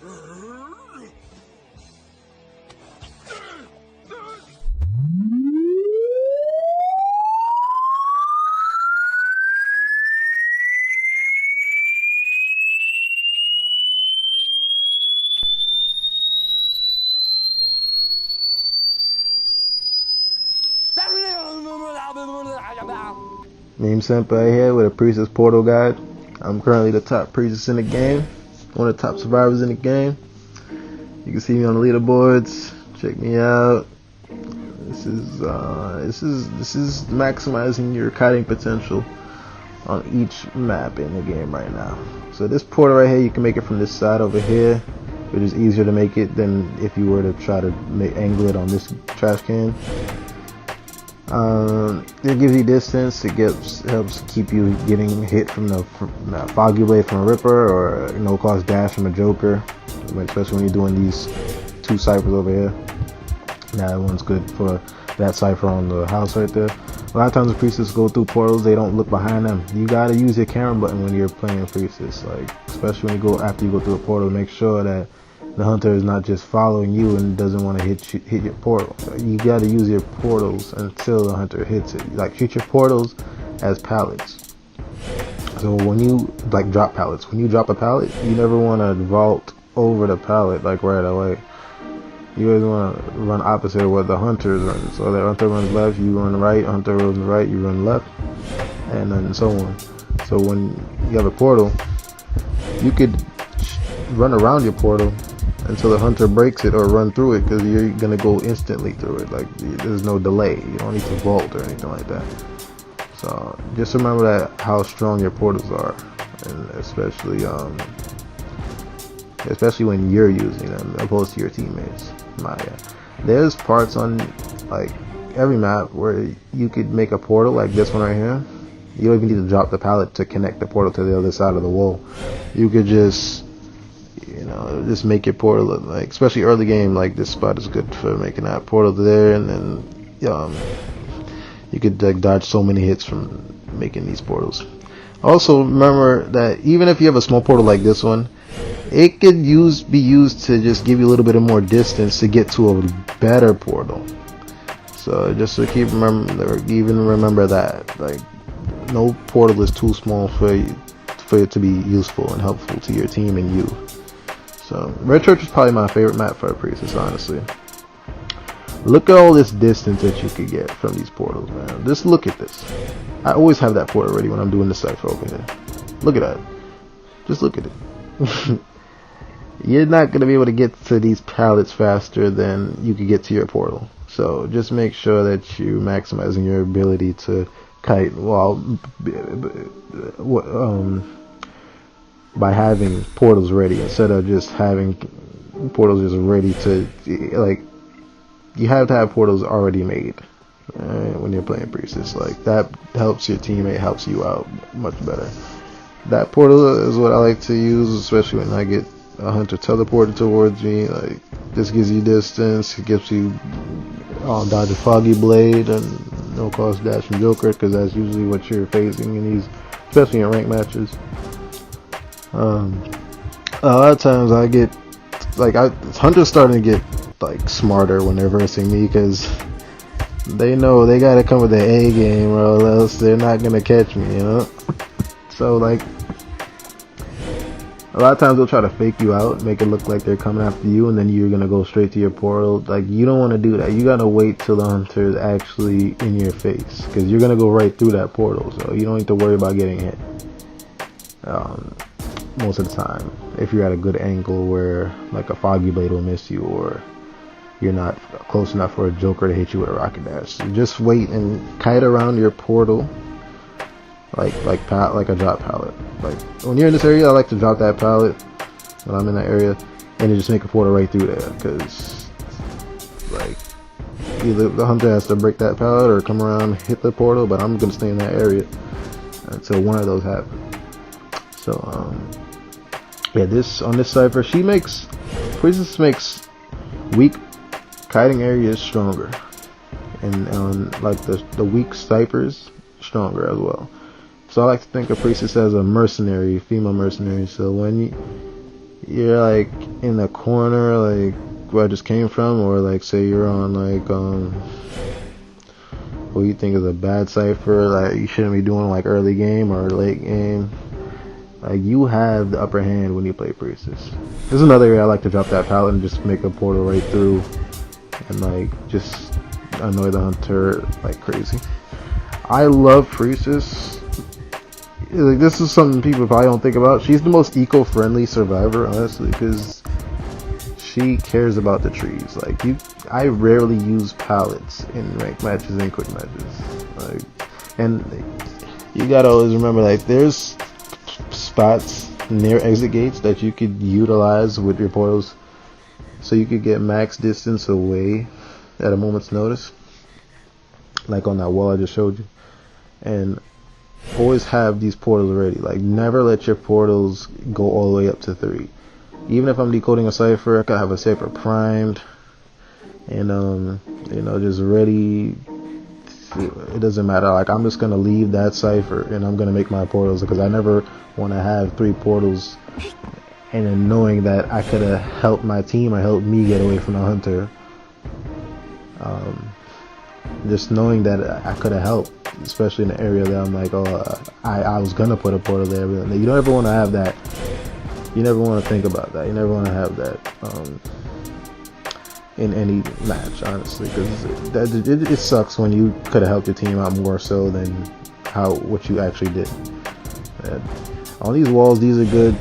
Meme Senpai here with a Priestess Portal Guide. I'm currently the top Priestess in the game, one of the top survivors in the game. You can see me on the leaderboards. Check me out. This is maximizing your kiting potential on each map in the game right now. So this portal right here, you can make it from this side over here, which is easier to make it than if you were to try to angle it on this trash can. It gives you distance. It helps keep you getting hit from the foggy blade from a Ripper or no cost dash from a Joker, especially when you're doing these two ciphers over here. Now that one's good for that cipher on the house right there. A lot of times the Priestess go through portals, they don't look behind them. You gotta use your camera button when you're playing Priestess, like especially when you go after you go through a portal. Make sure that the hunter is not just following you and doesn't want to hit your portal. You got to use your portals until the hunter hits it. Like treat your portals as pallets. So when you drop pallets, when you drop a pallet, you never want to vault over the pallet like right away. You always want to run opposite of what the hunter is running. So the hunter runs left, you run right. Hunter runs right, you run left, and then so on. So when you have a portal, you could run around your portal until the hunter breaks it or run through it, because you're gonna go instantly through it. Like there's no delay. You don't need to vault or anything like that. So just remember that how strong your portals are, and especially when you're using them opposed to your teammates. There's parts on like every map where you could make a portal like this one right here. You don't even need to drop the pallet to connect the portal to the other side of the wall. You could just make your portal look like, especially early game, like this spot is good for making that portal there, and then you could dodge so many hits from making these portals. Also remember that even if you have a small portal like this one, it could be used to just give you a little bit of more distance to get to a better portal. So just to remember that, like, no portal is too small for it to be useful and helpful to your team and you. So Red Church is probably my favorite map for a Priestess, honestly. Look at all this distance that you could get from these portals, man. Just look at this. I always have that portal ready when I'm doing the cipher over here. Look at that. Just look at it. You're not going to be able to get to these pallets faster than you could get to your portal. So just make sure that you're maximizing your ability to kite by having portals ready instead of just having portals just ready to, like, you have to have portals already made when you're playing Priestess. Like, that helps your teammate, helps you out much better. That portal is what I like to use, especially when I get a hunter teleported towards me. Like, this gives you distance, it gives you dodge a foggy blade and no cost dash from Joker, because that's usually what you're facing in these, especially in ranked matches. A lot of times I get hunters starting to get like smarter when they're versing me, because they know they gotta come with the A game or else they're not gonna catch me, you know. So like a lot of times they'll try to fake you out, make it look like they're coming after you, and then you're gonna go straight to your portal. Like, you don't want to do that. You gotta wait till the hunter is actually in your face, because you're gonna go right through that portal, so you don't need to worry about getting hit most of the time. If you're at a good angle where like a foggy blade will miss you, or you're not close enough for a Joker to hit you with a rocket dash, so just wait and kite around your portal like a drop pallet. Like, when you're in this area, I like to drop that pallet when I'm in that area and just make a portal right through there, because like either the hunter has to break that pallet or come around and hit the portal, but I'm gonna stay in that area until one of those happens. So yeah, on this cipher, Priestess makes weak kiting areas stronger, and on like the weak ciphers stronger as well. So I like to think of Priestess as a mercenary, female mercenary. So when you're like in a corner, like where I just came from, or like say you're on like what you think is a bad cipher, like you shouldn't be doing like early game or late game. Like you have the upper hand when you play Priestess. This is another area I like to drop that pallet and just make a portal right through, and like just annoy the hunter like crazy. I love Priestess. Like this is something people probably don't think about. She's the most eco-friendly survivor, honestly, because she cares about the trees. Like I rarely use pallets in ranked matches and quick matches. Like, and you gotta always remember, like there's spots near exit gates that you could utilize with your portals, so you could get max distance away at a moment's notice, like on that wall I just showed you. And always have these portals ready. Like never let your portals go all the way up to 3. Even if I'm decoding a cipher, I could have a cipher primed and you know, just ready. It doesn't matter. Like I'm just gonna leave that cipher and I'm gonna make my portals, because I never want to have 3 portals and then knowing that I could have helped my team or helped me get away from the hunter. Just knowing that I could have helped, especially in the area that I'm like, oh, I was gonna put a portal there. But you don't ever want to have that. You never want to think about that. You never want to have that in any match, honestly, because it sucks when you could have helped your team out more so than what you actually did. And on these walls, these are good.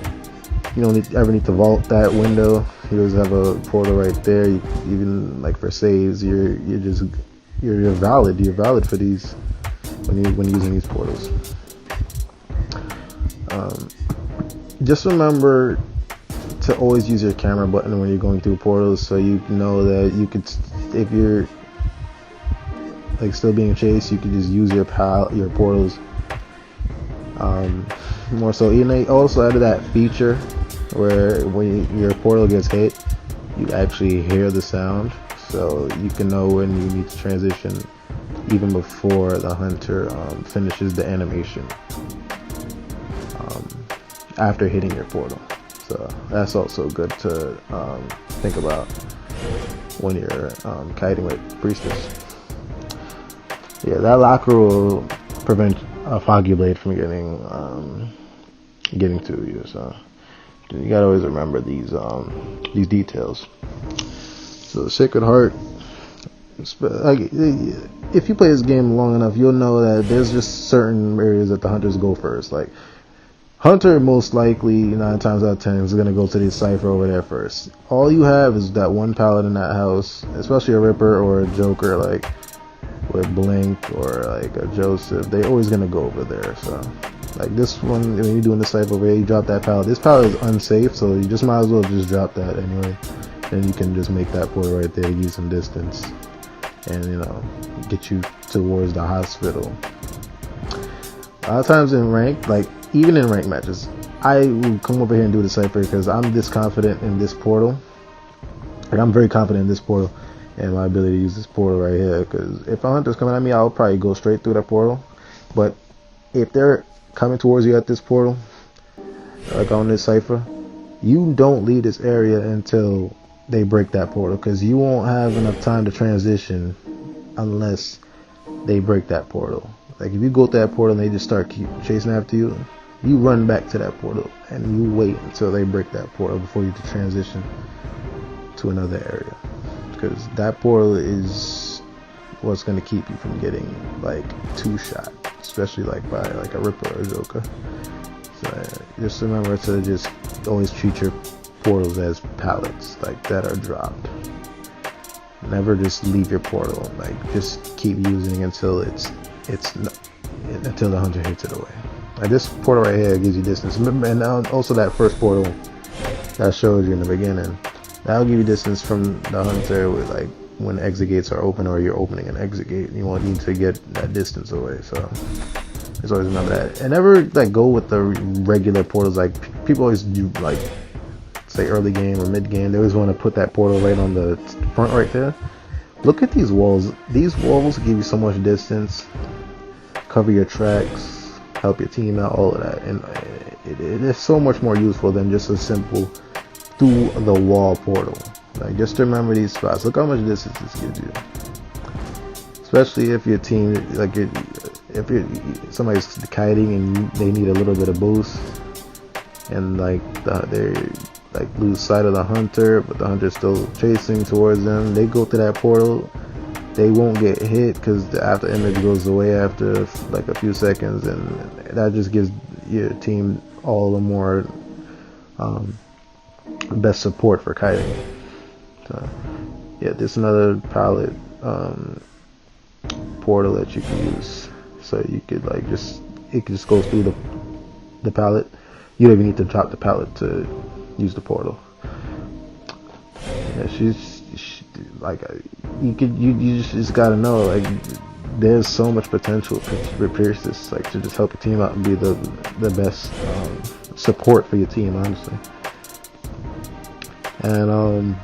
You don't ever need to vault that window. You always have a portal right there. Even like for saves, you're valid. You're valid for these when using these portals. Just remember to always use your camera button when you're going through portals, so you know that you could, if you're like still being chased, you can just use your portals. More so, and they also added that feature where when your portal gets hit, you actually hear the sound, so you can know when you need to transition even before the hunter finishes the animation after hitting your portal. So that's also good to think about when you're kiting with Priestess. Yeah, that locker will prevent a foggy blade from getting to you. So you gotta always remember these details. So the Sacred Heart, like, if you play this game long enough, you'll know that there's just certain areas that the hunters go first. Like Hunter, most likely 9 times out of 10 is gonna go to the cipher over there first. All you have is that one pallet in that house, especially a Ripper or a Joker, like with Blink or like a Joseph. They always gonna go over there. So like this one, when you're doing the cipher over here, you drop that pallet. This pallet is unsafe, so you just might as well just drop that anyway. And you can just make that portal right there to give some distance and, you know, get you towards the hospital. A lot of times in ranked, like even in ranked matches, I will come over here and do the cipher because I'm this confident in this portal. Like I'm very confident in this portal and my ability to use this portal right here, because if a hunter's coming at me, I'll probably go straight through that portal. But if they're coming towards you at this portal, like on this cipher, you don't leave this area until they break that portal, because you won't have enough time to transition unless they break that portal. Like if you go through that portal and they just start keep chasing after you, you run back to that portal and you wait until they break that portal before you to transition to another area, because that portal is what's going to keep you from getting like 2-shot, especially like by like a Ripper or a Joker. So just remember to just always treat your portals as pallets, like that are dropped. Never just leave your portal. Like just keep using until until the hunter hits it away. Like this portal right here gives you distance. And also that first portal that I showed you in the beginning, that'll give you distance from the hunter with like when exit gates are open or you're opening an exit gate. You won't need to get that distance away. So just always remember that. And never like go with the regular portals. Like people always do, like say early game or mid game, they always want to put that portal right on the front right there. Look at these walls. These walls give you so much distance, cover your tracks, help your team out, all of that, and it is so much more useful than just a simple through the wall portal. Like, just remember these spots. Look how much distance this gives you. Especially if your team, like, if you're somebody's kiting and they need a little bit of boost, and like they like lose sight of the hunter, but the hunter's still chasing towards them. They go through that portal. They won't get hit because the after image goes away after like a few seconds, and that just gives your team all the more best support for kiting. So, yeah, this is another pallet portal that you can use. So you could like it just goes through the pallet. You don't even need to drop the pallet to use the portal. Yeah, she's like, you just gotta know, like, there's so much potential for Priestess, like, to just help your team out and be the best support for your team, honestly. And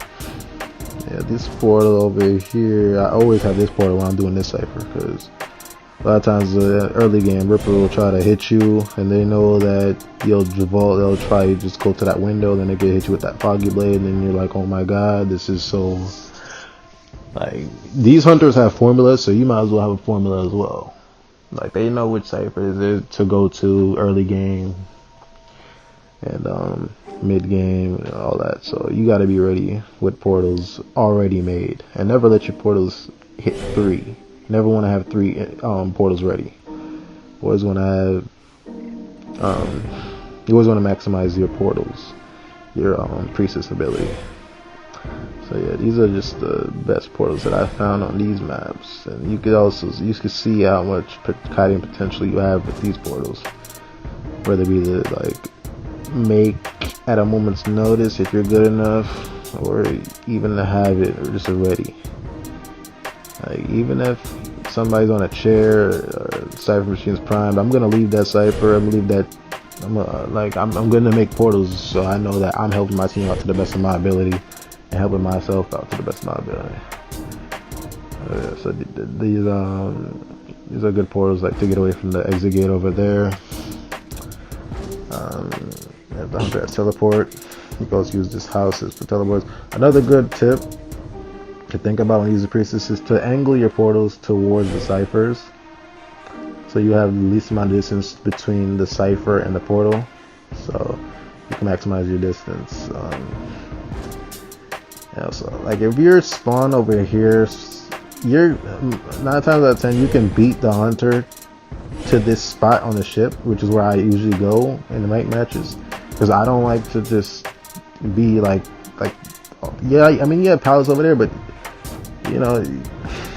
yeah, this portal over here, I always have this portal when I'm doing this cipher, because a lot of times early game Ripper will try to hit you, and they know that they'll try to just go to that window, then they get hit you with that foggy blade, and then you're like, oh my god, this is so, like, these hunters have formulas, so you might as well have a formula as well. Like, they know which ciphers to go to early game and mid game and all that, so you got to be ready with portals already made, and never let your portals hit 3. Never want to have 3 portals ready. Always want to have you always want to maximize your portals, your Priestess ability. So yeah, these are just the best portals that I found on these maps, and you could see how much kiting potential you have with these portals. Whether it be make at a moment's notice if you're good enough, or even to have it just ready. Like, even if somebody's on a chair or cipher machine's primed, I'm gonna leave that cipher. I'm gonna make portals, so I know that I'm helping my team out to the best of my ability and helping myself out to the best of my ability. So these are good portals, like, to get away from the exit gate over there. The hunter has teleport. You can also use this houses for teleports. Another good tip to think about when using Priestess is to angle your portals towards the ciphers, so you have the least amount of distance between the cipher and the portal, so you can maximize your distance. So, like, if you're spawned over here, you're 9 times out of 10 you can beat the hunter to this spot on the ship, which is where I usually go in the night matches, because I don't like to just be like yeah, I mean, you have pallets over there, but you know,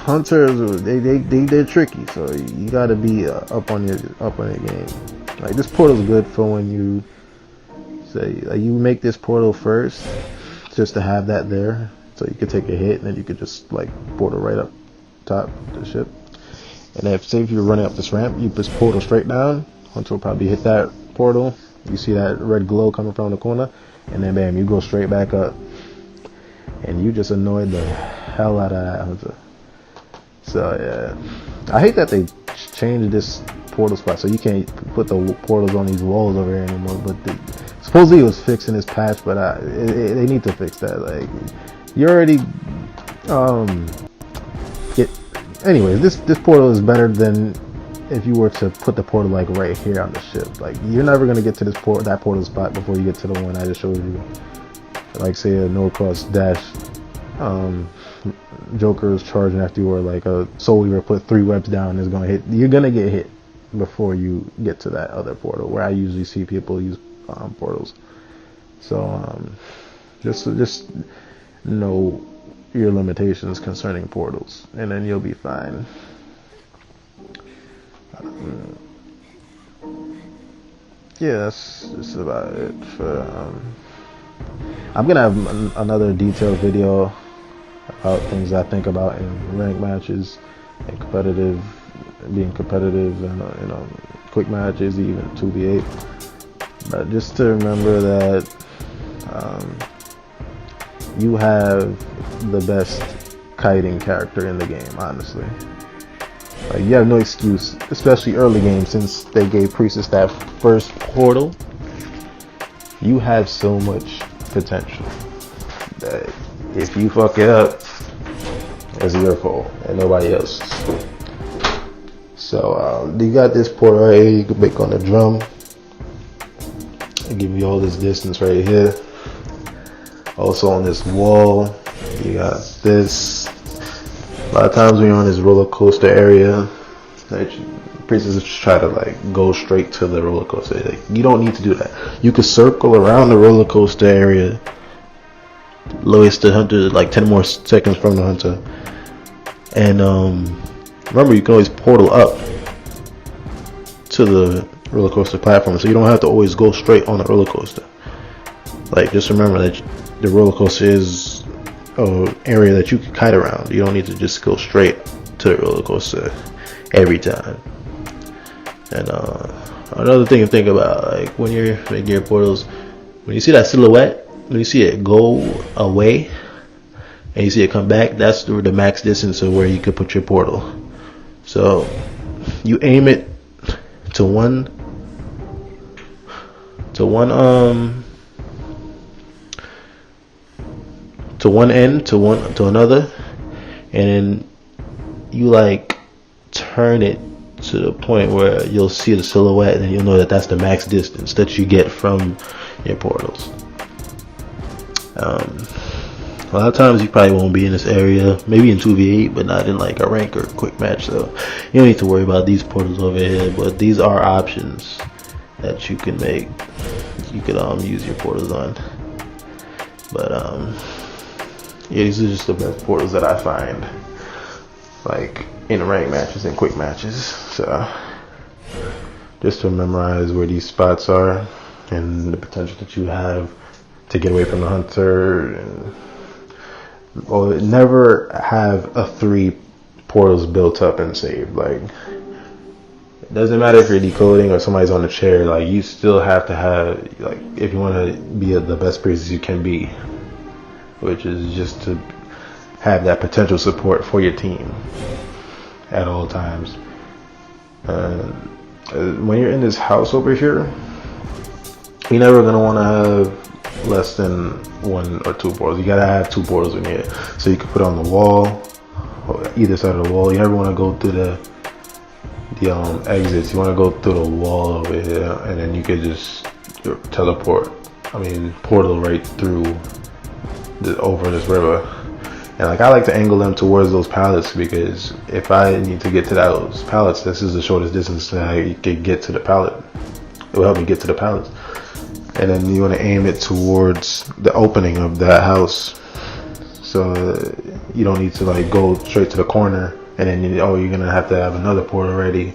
hunters, they're tricky, so you gotta be up on your game. Like, this portal's good for when you say, like, you make this portal first, just to have that there, so you could take a hit and then you could just like portal right up top of the ship. And if you're running up this ramp, you just portal straight down. Hunter will probably hit that portal. You see that red glow coming from the corner, and then bam, you go straight back up, and you just annoyed the hell out of that hunter. So yeah, I hate that they changed this portal spot, so you can't put the portals on these walls over here anymore. But supposedly it was fixed in this patch, but they need to fix that. Like, you already anyways, this portal is better than if you were to put the portal like right here on the ship. Like, you're never gonna get to that portal spot before you get to the one I just showed you. Like, say a no cross dash Joker is charging after you, or like a Soul Weaver put 3 webs down is gonna hit. You're gonna get hit before you get to that other portal where I usually see people use portals. So just know your limitations concerning portals, and then you'll be fine. Yeah, that's about it for I'm gonna have another detailed video about things I think about in ranked matches and being competitive and quick matches, even 2v8. But just to remember that you have the best kiting character in the game, honestly. Like, you have no excuse, especially early game, since they gave Priestess that first portal. You have so much potential. That if you fuck it up, it's your fault and nobody else's. So you got this portal right here you can make on the drum. I give you all this distance right here. Also on this wall, you got this. A lot of times when you're on this roller coaster area, Priestess just try to like go straight to the roller coaster. Like, you don't need to do that. You could circle around the roller coaster area, lowest the hunter like 10 more seconds from the hunter, and remember you can always portal up to the roller coaster platform, so you don't have to always go straight on the roller coaster. Like, just remember that the roller coaster is an area that you can kite around. You don't need to just go straight to the roller coaster every time. And another thing to think about, like when you're making your portals, when you see that silhouette, when you see it go away and you see it come back, that's the max distance of where you could put your portal. So you aim it to one end to another, and then you like turn it to the point where you'll see the silhouette, and you'll know that that's the max distance that you get from your portals. A lot of times you probably won't be in this area, maybe in 2v8, but not in like a rank or a quick match, so you don't need to worry about these portals over here. But these are options that you can make. You could use your portals on. But yeah, these are just the best portals that I find, like in rank matches and quick matches. So just to memorize where these spots are and the potential that you have to get away from the hunter. And never have a 3 portals built up and saved. Like, it doesn't matter if you're decoding or somebody's on the chair. Like, you still have to have, like, if you want to be the best priestess you can be, which is just to have that potential support for your team at all times. When you're in this house over here, you're never gonna want to have less than 1 or 2 portals. You gotta have 2 portals in here, so you can put on the wall, or either side of the wall. You never want to go through the exits. You want to go through the wall over here, and then you could just portal right through over this river. And like, I like to angle them towards those pallets, because if I need to get to those pallets, this is the shortest distance that I could get to the pallet. It will help me get to the pallets. And then you want to aim it towards the opening of that house, so you don't need to like go straight to the corner, and then you're gonna have to have another portal ready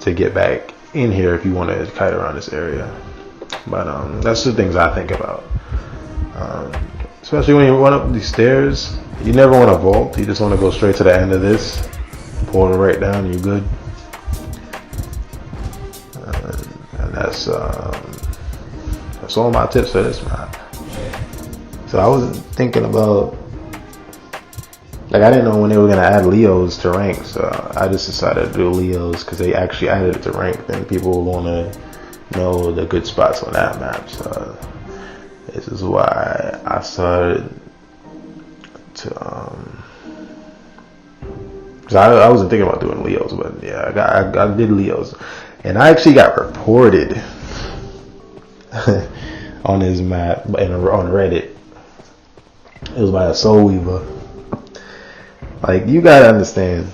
to get back in here if you want to kite around this area. But that's the things I think about, especially when you run up these stairs. You never want to vault. You just want to go straight to the end of this, portal right down, and you're good. And that's all my tips for this map. So I was thinking about, like, I didn't know when they were gonna add Leos to rank, so I just decided to do Leos because they actually added it to rank. Then people want to know the good spots on that map. So this is why I started to because I wasn't thinking about doing Leos, but yeah, I did Leos, and I actually got reported on this map on Reddit. It was by a Soul Weaver. Like, you gotta understand,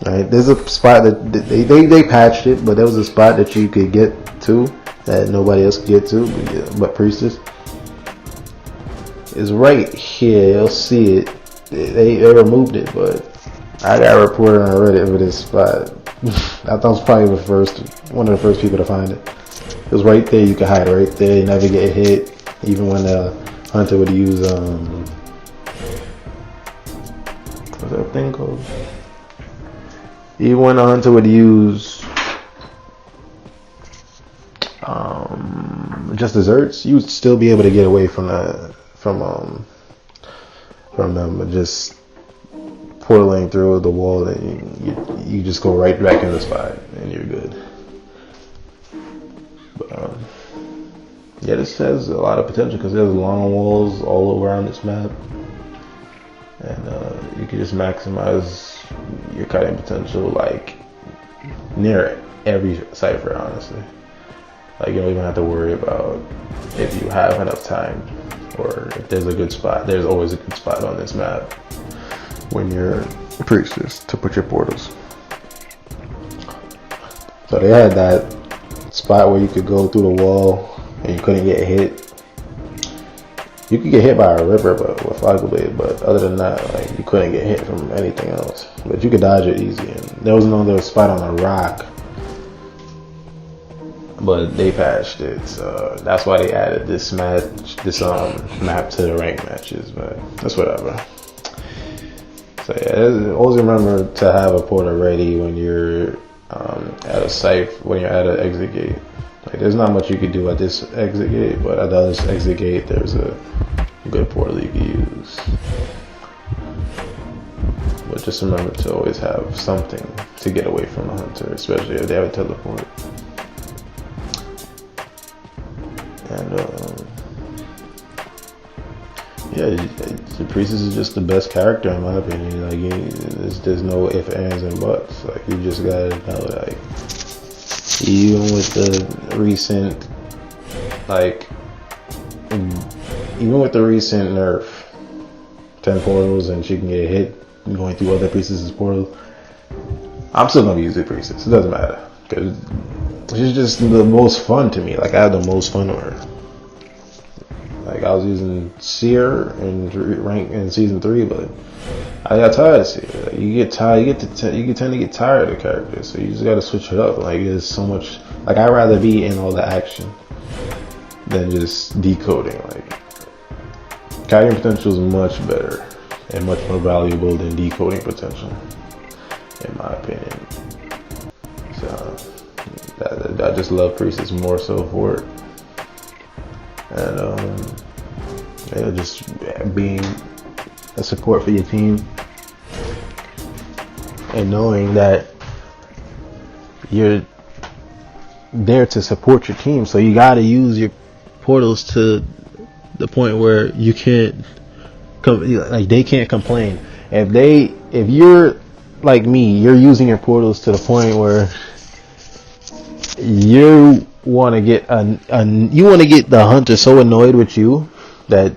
right? There's a spot that they patched it, but there was a spot that you could get to that nobody else could get to, but Priestess. It's right here. You'll see it. They removed it, but I got reported on Reddit for this spot. I thought I was probably one of the first people to find it. It was right there. You could hide right there. You never get hit. Even when the hunter would use what's that thing called? Even when the hunter would use just desserts, you would still be able to get away from them, just portaling through the wall, and you just go right back in the spot, and you're good. But Yeah, this has a lot of potential because there's long walls all over on this map, and you can just maximize your cutting potential like near every cipher, honestly. Like, you don't even have to worry about if you have enough time or if there's a good spot. There's always a good spot on this map when you're Priestess to put your portals. So they had that spot where you could go through the wall and you couldn't get hit. You could get hit by a ripper, but with Fog Blade, but other than that, like, you couldn't get hit from anything else. But you could dodge it easy. And there was no other spot on the rock, but they patched it, so that's why they added this map to the rank matches. But that's whatever. So yeah, always remember to have a portal ready when you're at a site, when you're at an exit gate. Like, there's not much you could do at this exit gate, but at the other exit gate, there's a good portal you can use. But just remember to always have something to get away from the hunter, especially if they have a teleport. And yeah, the Priestess is just the best character in my opinion. Like, there's no ifs, ands, and buts. Like, you just gotta know, like, even with the recent, like, even with the recent nerf, 10 portals and she can get hit going through other Priestess's portals, I'm still gonna use the Priestess. It doesn't matter, because she's just the most fun to me. Like, I had the most fun with her. Like, I was using Seer in rank in season 3, but I got tired of Seer. Like, you get tired, you tend to get tired of the character, so you just gotta switch it up. Like, there's so much. Like, I'd rather be in all the action than just decoding. Like, kiting potential is much better and much more valuable than decoding potential, in my opinion. So I just love Priestess more so for it. And yeah, just being a support for your team and knowing that you're there to support your team, so you got to use your portals to the point where you can't like, they can't complain. If you're like me, you're using your portals to the point where you want to get the hunter so annoyed with you that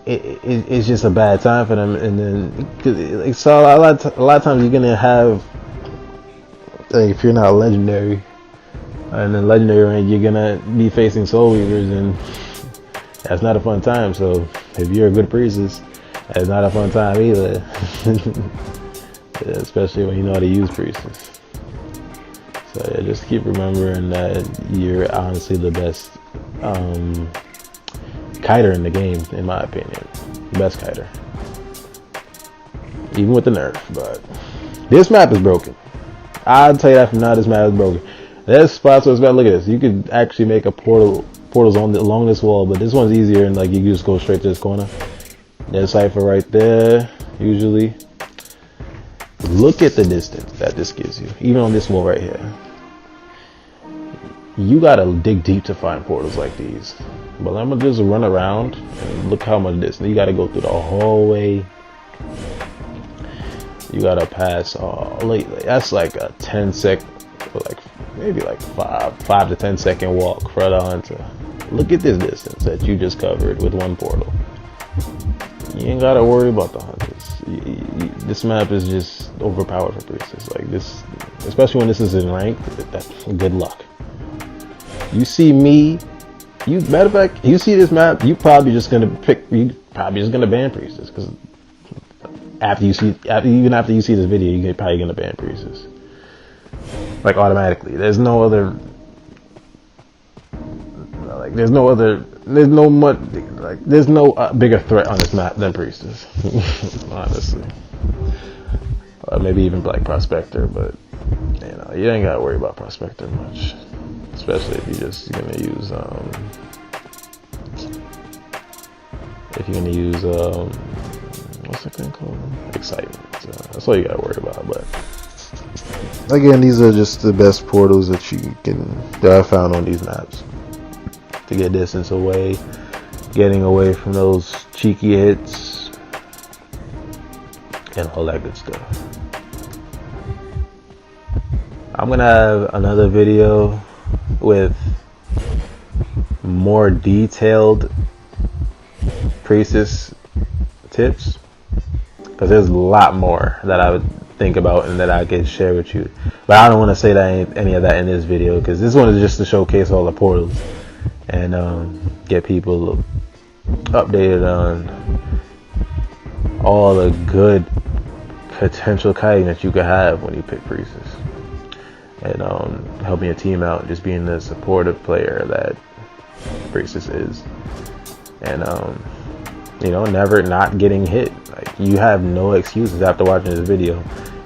it's just a bad time for them. And then, so a lot of times you're gonna have, like, if you're not legendary, and then legendary rank, you're gonna be facing soul weavers, and that's not a fun time. So if you're a good Priestess, that's not a fun time either. Especially when you know how to use Priestess. So yeah, just keep remembering that you're honestly the best kiter in the game, in my opinion. The best kiter. Even with the nerf, but this map is broken. I'll tell you that from now, this map is broken. There's spots where it's bad. Look at this. You could actually make a portals along this wall, but this one's easier, and like, you can just go straight to this corner. There's cipher right there, usually. Look at the distance that this gives you, even on this wall right here. You gotta dig deep to find portals like these. But I'm gonna just run around and look how much distance. You gotta go through the hallway. You gotta pass. That's like a 10-second, like maybe like 5 to 10 second walk for the hunter. Look at this distance that you just covered with one portal. You ain't gotta worry about the hunters. This map is just overpowered for Priestess. Like this, especially when this is in rank. That's good luck. You see me. Matter of fact, you see this map. You probably just gonna ban Priestess, because after you see this video, you're probably gonna ban Priestess. Like, automatically. There's no bigger threat on this map than Priestess. Honestly. Maybe even Black Prospector, but you ain't gotta worry about Prospector much. Especially if you're just gonna use what's that thing called? Excitement. So that's all you gotta worry about. But Again, these are just the best portals that I found on these maps to get distance away, getting away from those cheeky hits, and all that good stuff. I'm gonna have another video with more detailed Priestess tips, because there's a lot more that I would think about and that I could share with you, but I don't want to say that any of that in this video, because this one is just to showcase all the portals and get people updated on all the good potential kiting that you could have when you pick Priestess, and helping your team out, just being the supportive player that Priestess is, and you know, never not getting hit. Like, you have no excuses after watching this video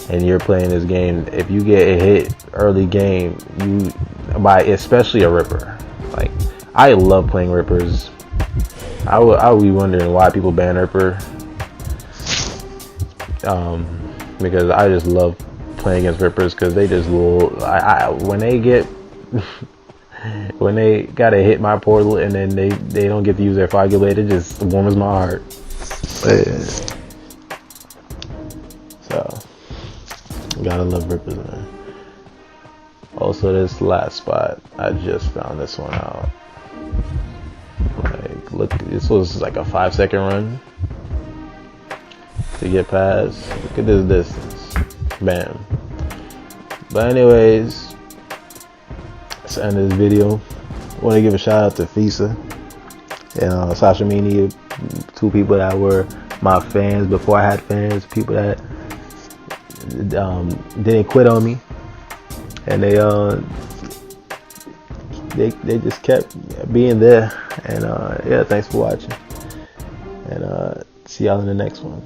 and you're playing this game. If you get a hit early game, especially a Ripper. Like, I love playing Rippers. I would be wondering why people ban Ripper. Because I just love playing against Rippers, because they just when they gotta hit my portal and then they don't get to use their fog blade, it just warms my heart. Yeah. So, gotta love Rippers, man. Also, this last spot, I just found this one out. Like, look, this was like a 5-second run to get past. Look at this distance. Bam. But anyways, that's the end of this video. I want to give a shout out to Fisa and Sasha Meany, two people that were my fans before I had fans, people that didn't quit on me, and they just kept being there. And yeah, thanks for watching, and see y'all in the next one.